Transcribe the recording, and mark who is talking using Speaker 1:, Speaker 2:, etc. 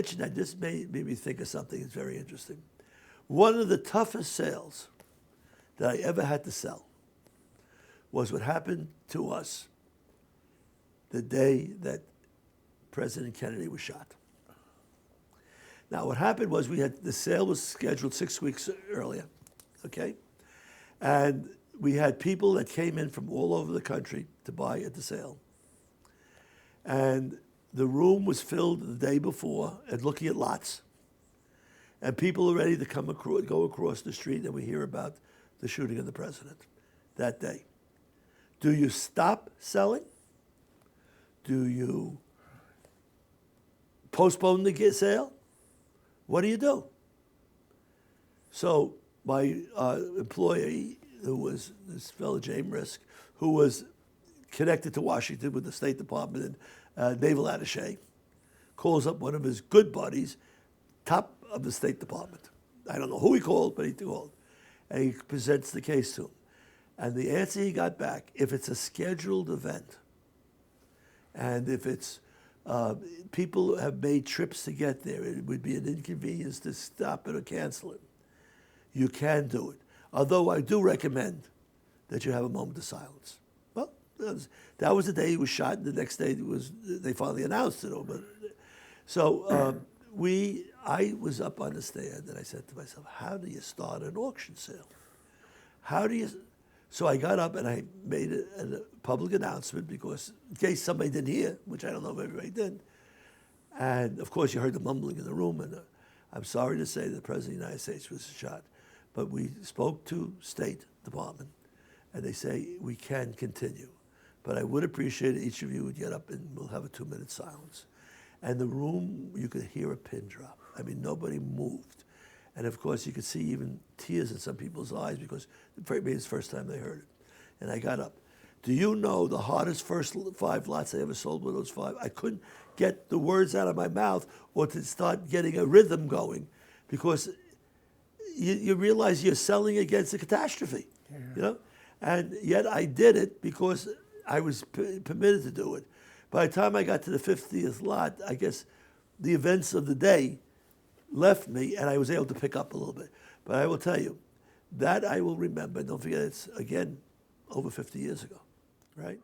Speaker 1: mention that, this made me think of something that's very interesting. One of the toughest sales that I ever had to sell was what happened to us the day that President Kennedy was shot. Now, what happened was the sale was scheduled 6 weeks earlier, okay? And we had people that came in from all over the country to buy at the sale. And the room was filled the day before and looking at lots. And people are ready to go across the street, and we hear about the shooting of the president that day. Do you stop selling? Do you postpone the sale? What do you do? So my employee, who was this fellow James Risk, who was connected to Washington with the State Department and naval attaché, calls up one of his good buddies, top of the State Department. I don't know who he called, but he called. And he presents the case to him. And the answer he got back, if it's a scheduled event, and if it's people have made trips to get there, it would be an inconvenience to stop it or cancel it. You can do it. Although I do recommend that you have a moment of silence. Well, that was the day he was shot, and the next day they finally announced it. So I was up on the stand, and I said to myself, how do you start an auction sale? So I got up and I made a public announcement, because in case somebody didn't hear, which I don't know if everybody did. And of course you heard the mumbling in the room, and I'm sorry to say the President of the United States was shot. But we spoke to State Department, and they say we can continue. But I would appreciate it, each of you would get up and we'll have a 2-minute silence. And the room, you could hear a pin drop. I mean, nobody moved. And of course, you could see even tears in some people's eyes, because maybe it's the first time they heard it. And I got up. Do you know the hardest first 5 lots I ever sold were those 5? I couldn't get the words out of my mouth or to start getting a rhythm going, because you realize you're selling against a catastrophe, you know? And yet I did it because I was permitted to do it. By the time I got to the 50th lot, I guess the events of the day left me, and I was able to pick up a little bit. But I will tell you, that I will remember. Don't forget, it's, again, over 50 years ago, right?